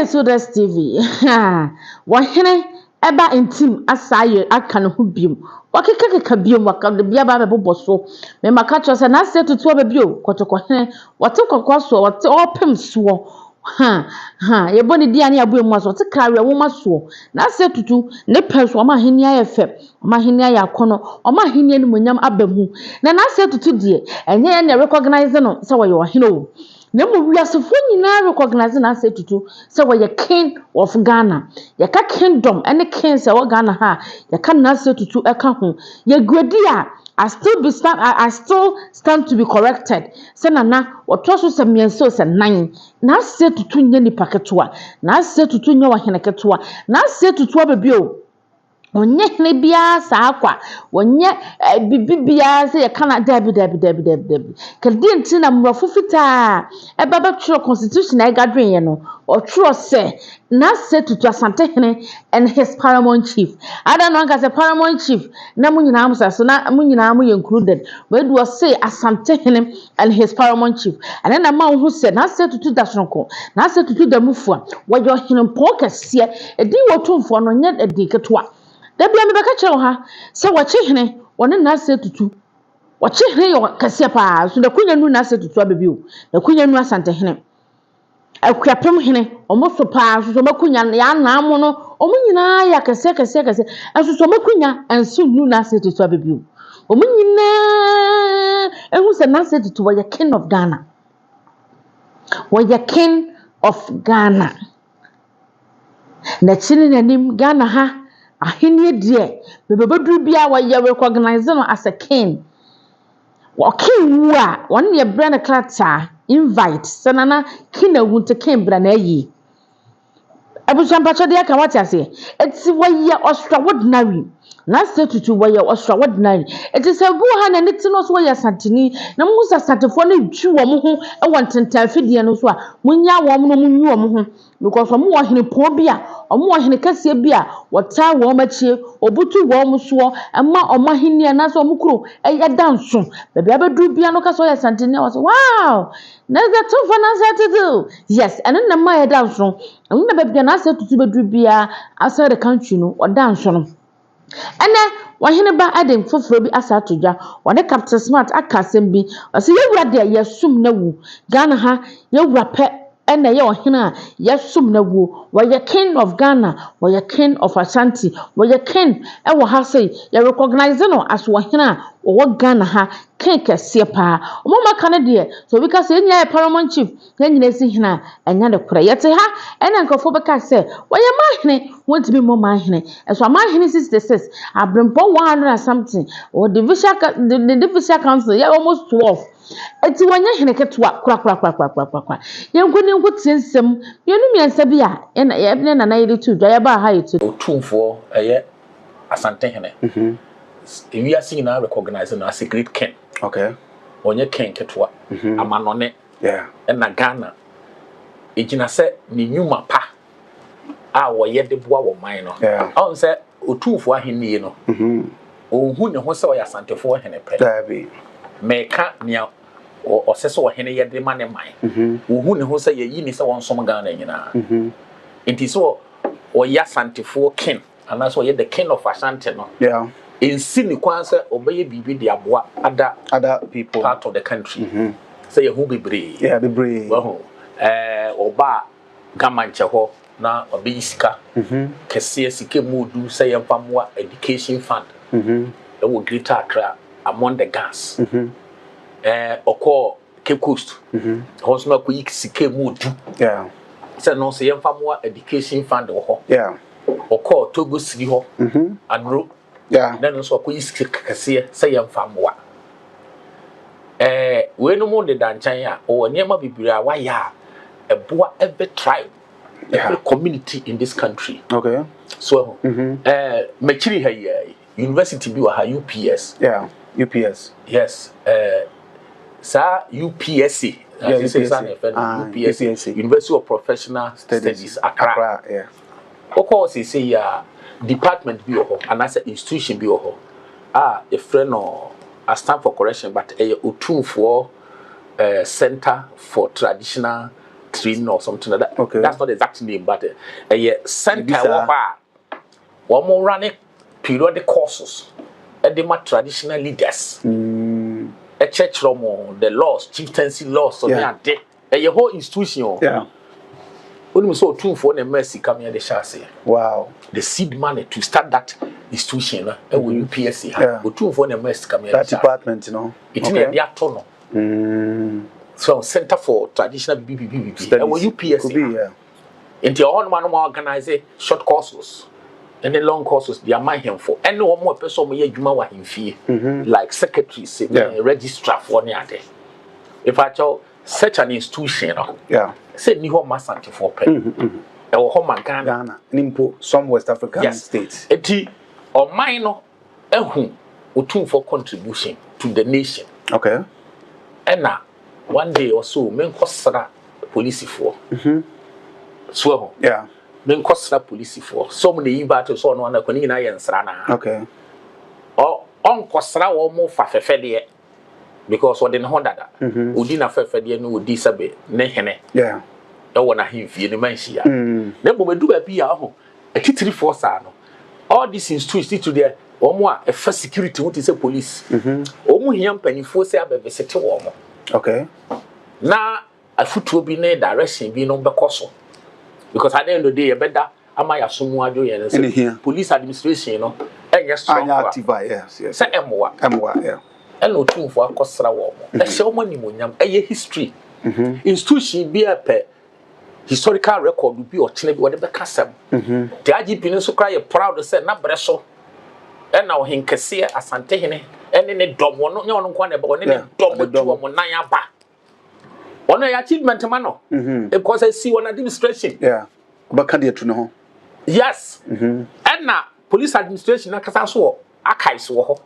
so that's TV. Wahene eba intim asaye aka ne ho biom. Wakeka biom waka de bia ba bebo so. Me maka cho se na se tutu ababio kotoko wate kokwa so wate opem so. Ye boni dia ne abuo mu so te kare wo maso. Na se tutu ne penso ma heni ayefe. Ma heni ayakono, ma heni ni monyam abamu. Na se tutu die enye ye ne recognize no se wo ye wahene o. Na mo wiasefo nyina recognize na say tutu say we ye king of Ghana ye ka kingdom any king say we Ghana ha ye ka na say tutu e ka ho ye gredi a I still stand to be corrected say nana otoso say mienso say nan na say tutu nya ni paketua na say tutu nya wa hene ketua na say tutu ababi o onye hene bia saa kwa onye bibia se ye kana dabi kedi nti na mrofo fita baba tro constitution na gadwen ye no o tro se na se tutu Asante hene and his paramount chief ada no nka se paramount chief na munyina am so na munyina am ye included we do say Asante hene and his paramount chief and na ma hu se na se tutu da sonko na se tutu da mufua wo yo hene mpo kase edi Otumfor no nye edi ketwa da bia me beka kire ha se wache hene wone na se tutu wache hene yo kase pa so da kunya nu na se tutu abebi o da kunya nu Asante hene akuapem hene omo so pa so makunya ya na amo no omo nyina ya kase aso so makunya ansu nu na se tutu abebi o omo nyina ehu se na se tutu wa king of Ghana wa king of Ghana na chini na nim Ghana ha ahenie die bebeduru bia wa ye recognize no as a king wa king wu a won ye brand klata invite sanana kina wunte king bra na yi abusan pacho de aka wati ase eti wa ye extraordinary na say tutu wa ye extraordinary eti se bu ha na niti no so wa ye santini na mu sa santefo na twi wo mo ho e won tentan fidie no so a munya wo mo no munyi wo mo ho because omo wo hene po bia omo wo hene kase bia wota wo machie obutu wo mo so ama omo hene na so omukuro e ya danso bebe abedu bia no kaso ye santini was wow na the two finance to do yes and na ma ya danso na bebe na say tutu bedu bia outside the country no o danso no ene wahene ba adem foforo bi asa atodwa wone Captain Smart akasem bi ose yewura de yesum na wu Ghana ha yewura pe ene ye ohene a yesum na wu wo king of Ghana wo king of Asante wo king e wo ha say ye recognize no as ohene a wo Ghana ha king kese pa omoma kan de so we ka say nya paramount chief na nyina si hena enya de kora yete ha ene nkofo be ka say wo ye mahene won't be more mahene so mahene 66 abrempo 100 and something or the division council yeah almost 12 eti wanya hene ketwa kura yenkoni nkutinsem yenu miensa bia ene na yede tu dwa ya ba ha yetu Otumfor eye Asante hene we are seeing now recognizing as a great king. Okay. Onye king ketwa amanone yeah na Ghana ejina se ni nyuma pa a wo ye de boa wo man no on se Otumfor ahenie no ohun ne ho se wo ya Asantefo hene pe dabi meka nia o se so wo hene ye de man ohun ne ho se ye yi ni se won som Ghana nyina enti so o ya Asantefo king and so ye the king of Asante no yeah in sini kwanse obeye bibi de aboa other people part of the country say ye hu bebre yeah bebre wo oba gamanche ho na obe sika kese sika mudu say ye famwa education fund e wo Greater Accra among the gas oko Cape Coast hoso na ko sika mudu yeah say no say ye famwa education fund ho yeah oko Togo siri ho adro yeah then so ko kase say ye famwa we no mo de danchan a o niema bibiri a wa ya eboa every tribe every community in this country okay so machiri ha university bi wa ha UPS yeah UPS yes sa UPSC yeah, UPSC University of Professional Studies Accra yeah of course say ya department bi ho and as institution bi ho a friend no I stand for correction but Otumfor Center for Traditional training or something like that. Okay. That's not the exact name, but a center one more running periodic courses. And they are traditional leaders. A church room, the laws, chieftaincy laws, so they are there. A whole institution. Yeah. When we saw Otumfor and Mercy coming at the chassis. Wow. The seed money to start that institution, and will UPSC. Otumfor and Mercy coming at that department, you know. It's in the tunnel. So Center for Traditional BBBB. And will UPSC. Into your own man organize short courses. And the long courses, they are my him for. And no more person may you ma in fee, like secretaries, registrar for any other. If I tell such an institution, say New Home Asante for pay. Or home Ghana, Nimpo, some West African states. Eti or minor, whom Otumfor contribution to the nation. Okay. And now, one day or so, men cost police for. So, men cost police for. So many battles on one Conina and Srana. Okay. Or on Costra or more Fafedia. Because what in Honda, Udina Fafedia no disabe, Nehene. Yeah. No one a him for the Mansia. Then we do a PR, a titri force. All these institutions to there, or more a first security, what is a police. Omu him penny force a visit to warm. Okay. Now, a foot will be near direction being on the course. Because at the end of the day, better am I assume and police administration, you know, and yes, active, yes. Say Emwa, yeah. And Otumfor Kosra warm. A show money, a history. Institution be a pet. Historical record will be or chile whatever custom. The IGP so cry proud to say not bresso. And now him Cassia Asante, and in a dom one no one about any dom with Monaya ba. One achievement mano. Because I see one administration. Yeah. But can't you know? Yes. And now police administration na kasa so archives wo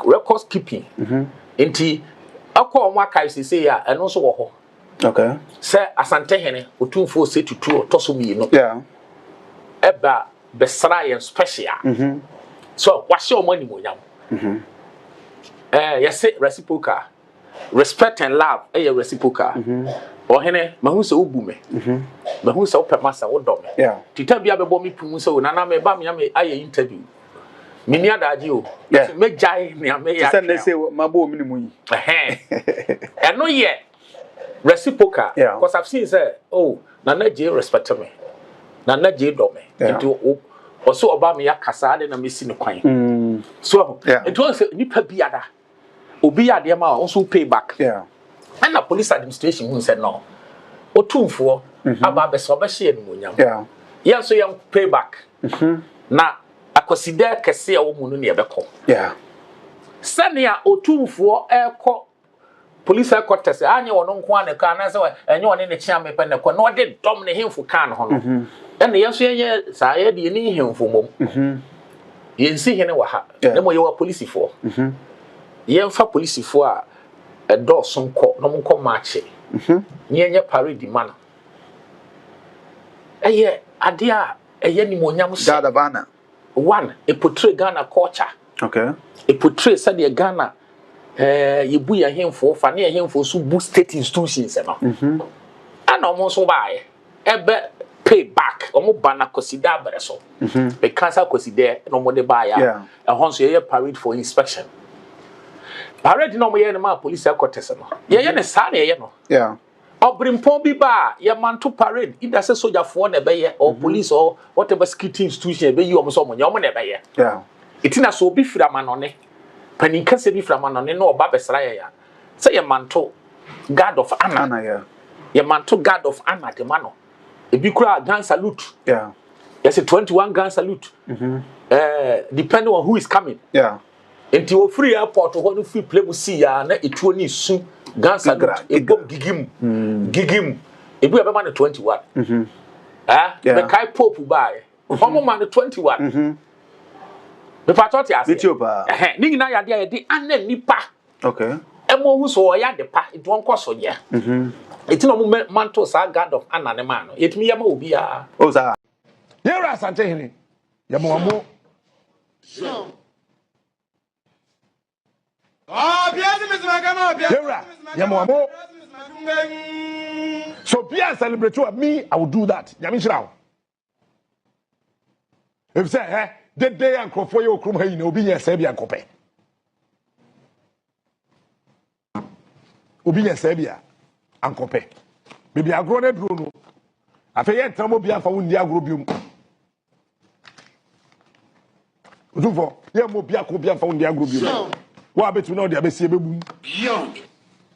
records keeping. Enti akọ ọmọ archives say ya and also wo. Okay. Say Asante hene Otumfor say to 2 otoso mi no. Yeah. Eba besra yen special. So what's your money mo yam? Yes say reciprocal. Respect and love reciprocal. Or hene mahu se obu me. Mahu se opema sa wo me. Yeah. Tita bia bebo mi pu so na me ba me am aye interview. Mini adaji o. Me jai me am ya. Say say mabo minimum yi. And no ye reciprocal. Because I've seen say Nana J respect me. Nana J do me. Into also oba me ya kasa de na me si no kwan. So it was nipa biada. Obi ade ma also pay back. And the police administration who said no. Otumfor aba be so be share no nyam. Yeah so yam pay back. Na akoside kese a wo mu no ne ebekọ. Sania Otumfor ekọ police headquarters anya wono nko an ka na se enye woni ne chia mepe ne ko no de dom ne hemfu kan ho no. And yeso ye sa ye de ni hemfu mom. Yensi hene wa ha. Ne mo ye wa police for. Yen fa police for a door sonko no monko march. Nye parade man. Eye ade a eye ni monyam se. Dadabana. One, it portray Ghana culture. Okay. It portray said the Ghana you buy him for funny him for so boost state institutions and almost so buy ebe pay back almost banner consider bereso because I consider no more the buyer and once you parade for inspection. Parade no more ma police headquarters no. Ye ne sa na ye no. Yeah. Obrimpon bi ba ye manto parade either say soldier for na be ye or police or whatever security institution be you omo na be ye. Yeah. Itina so bi fira manone. Paninka se bi fira manone no oba besra ye ya. Say ye manto guard of honor. Yeah. Ye manto guard of honor the mano. E bi kura gun salute. Yeah. Yes, a 21 gun salute. Depending on who is coming. Yeah. Enti wo free airport ho no free play mu see ya na etuo ni su gun salute e bom gigim e bi abema na 21 the kai pope buy homo man 21 me patrot ya se ni nyina ya de de ana nipa okay emo hu so ya de pa e don koso ya eti no mo manto sa god of ana ne man no etimi ya ma obi ya o sa yera Asante hene ya mo So Pia celebrate with me, I will do that. Yamishra. If say, the day and crop for your crew, you know, be a Serbia copy. Obi a Serbia and copy. Maybe I grown a Bruno. I feel Tamobia for Undia Grubium. Otumfor, yeah, Mobia Cobia for Undia Grubium. What bet you know the Abesi Boom? Beyond.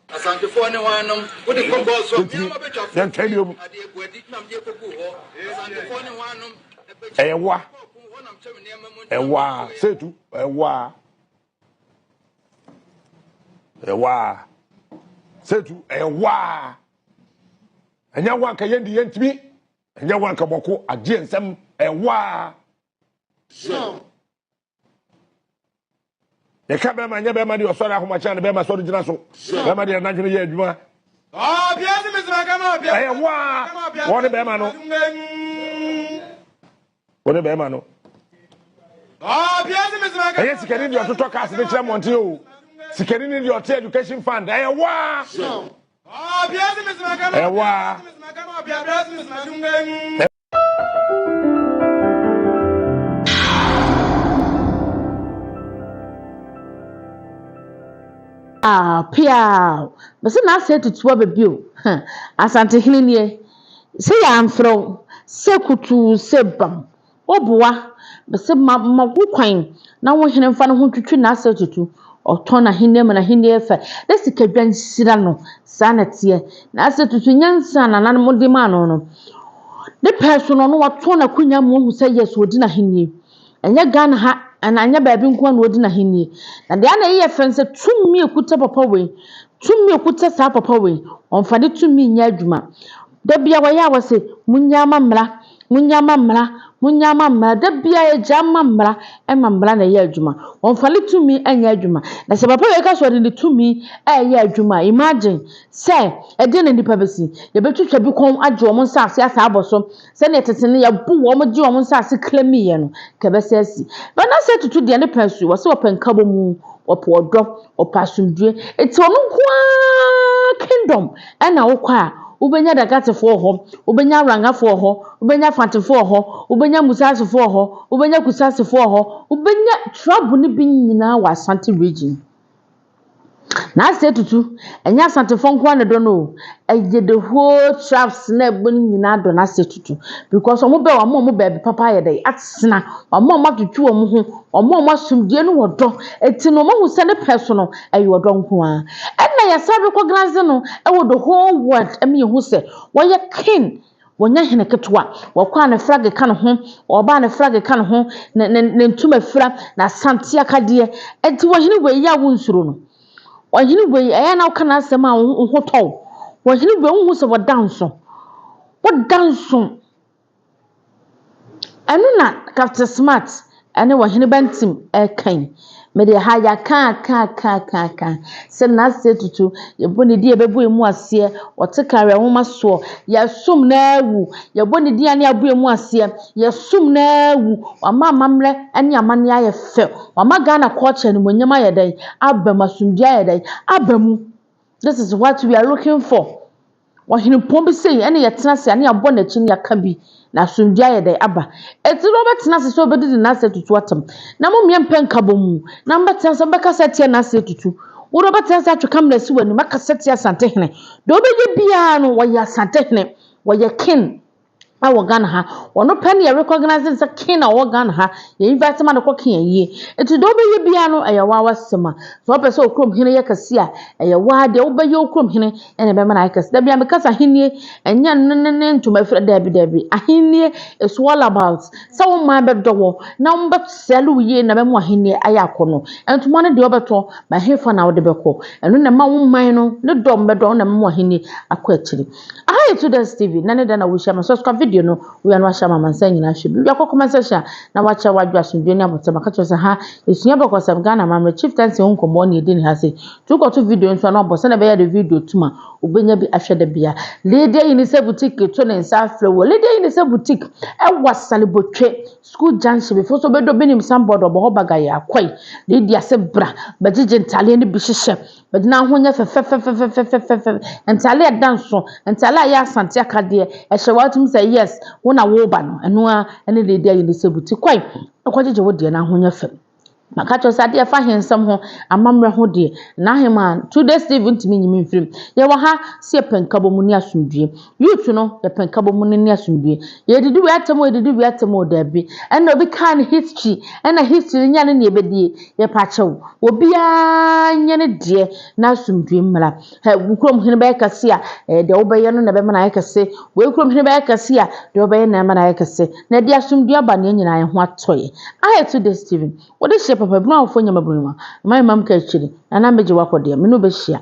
Asante for anyone, what the combo so then tell you. Ewa, say to Ewa. Say to Ewa. And ya one can the end to me, and ya one can walk a GSM Ewa. So, the cabin, my never money or sorry, how much and Bema sorry, Janaso. Bema, the 90 years, you are. oh, yes, Mr. Magama, Ewa, what a Bemano. What a Bemano. Oh, yes, Mr. Magama. Yes, you can in your to talk as the chairman to you. Securing in your education fund. Ewa. Oh, yes, Mr. Magama. Ewa. Pia, but say na say to baby o. Asante hene nie. Say ya amfro, say kutu, say bam. Oboa, but say ma wo kwan na wo hene mfa no ho twetwe na say tutu. Oton na hene ma na hene efa. Na sika dwan sira no, sa na tie. Na say tutu nyansa na nan mo de ma no. The person no waton na kunya mo hu say yes odi na hene. Enya Ghana ha ana anya baabi nko na odi na hene. Na de ana ye fense tumi ekuta papa we. Tumi ekuta sa papa we. Onfa de tumi nya adwuma. Da bia wa ya wase munya mamra da bia e jama mamra e mamra na ye adwuma. Onfa le tumi anya adwuma. Na se papa we ka so de tumi e ye adwuma. Imagine say e de na nipa besi ye betwetwa bi kon agye o mo nsase asa aboso se na tetene ya bu wo mo gye o mo nsase klami ye no ka besi asi. Ba na se tutu de ne pensu wo se openka bo mu opo odo opasundue eti ono kwa kingdom e na wo kwa ubenya dagatefo ho ubenya rangafo ho ubenya fantefo ho ubenya musasefo ho ubenya kusasefo ho ubenya trouble ni bi nyina wa Asante region na say tutu enya Asantefo nko na do no eje the whole traps na egbo nyina do na say tutu because omo be omo be papa ye dey atsena omo matutwu omo asumdie no wodo eti no omo hu se ne personal ayi wodo nko a na ya sabe recognize no e wo the whole world emi hu se wo ye king wonya hene ketwa wakwa na flag ka no ho oba na flag ka no ho ne ntuma fira na Asante akade enti wo hene we ya wo nsuro no Wahini we na uka na asema unhoto. Wahini we unhu se wadanso. Wadanso. Anu na Captain Smart ane wahini bantim kan. Me de ha ya ka. Se na se tutu ye boni di ebebu emu ase. Wote kare homa so. Ya sum na ewu. Ye boni di ane abu emu ase. Ye sum na ewu. Wama mamre ane amane aye fe. Wama Ghana culture ni monyama ye dai. Abema sumdia ye dai. Abemu. This is what we are looking for. Wahini pombi sei ane yetena se ane abo na chi ne aka bi na sumdia ye dai aba. Eti no betena se so obedi na se tutu atam. Na mo mie mpenka bomu. Na mbetena se beka se tie na se tutu. Wo do betena se atweka mlasi wani maka se tie Asante hene. Do obeye bia no wo ya Asante hene. Wo ye king. Awo Ghana ha ono pen ye recognizing say king na wo Ghana ha ye invite man ko king ye eti do be ye bia no eye wa wasema so person okrom hene ye kase a eye wa de wo be ye okrom hene ene be man aikase da bia me kasa hene enya nne ntuma fira dabi ahene is all about so wo man be dowo na wo be selu ye na be mo ahene ayakono entuma ne de obeto ma hefa na wo de beko eno na ma wo man no ne dom be do na mo ahene akọ akiri to the TV na ne da na wo share subscribe video no we are no ahya mama nsa nyina hwe bi akọ comment section na wacha wadwa asomdwe ne abotama ka kyerɛ ha esua bɛkɔsam Ghana mamre chieftaincy ho nkɔmmɔ ne edi ne ha se tu kɔto video nso na ɔbɔ sɛ na bɛyɛ de video tuma obenya bi ahwɛ da bia Lydia Yinise boutique to ne nsa afrɛ wo Lydia Yinise boutique ɛwɔ salibotwe school junction before so bedo benim sambod ɔbɔ hɔ bagaya akɔi Lydia se bra bɛgyegye ntale ne bi hyehyɛ bɛgyina ho nya fɛfɛfɛfɛfɛfɛ ntale adanso ntale ayɛ asante akadeɛ ɛhyɛ watum sɛ yes wo na wo ba no ɛno a ɛne Lydia Yinise boutique kɔi ɛkɔgyegye wo deɛ na ho nya fɛm makacho sade fa hensam ho amamre ho de na hema 2 days Steve ntimi nyimi mfrim ye wa ha se penkabo mu ni asundue youth no ye penkabo mu ni asundue ye didi wi atem o da bi ena obi kan history ena history nya ne ebedie ye pa chew obi a nya ne de na asundue mmra he wukrom hene ba kase a de obeye no na be mana kase we wukrom hene ba kase a de obeye na mana kase na de asundue aba ne nyina ye ho atoye ahe 2 days Steve what is papa bna ofo nyama bruma my mam ka chiri na meje wakode me no be hia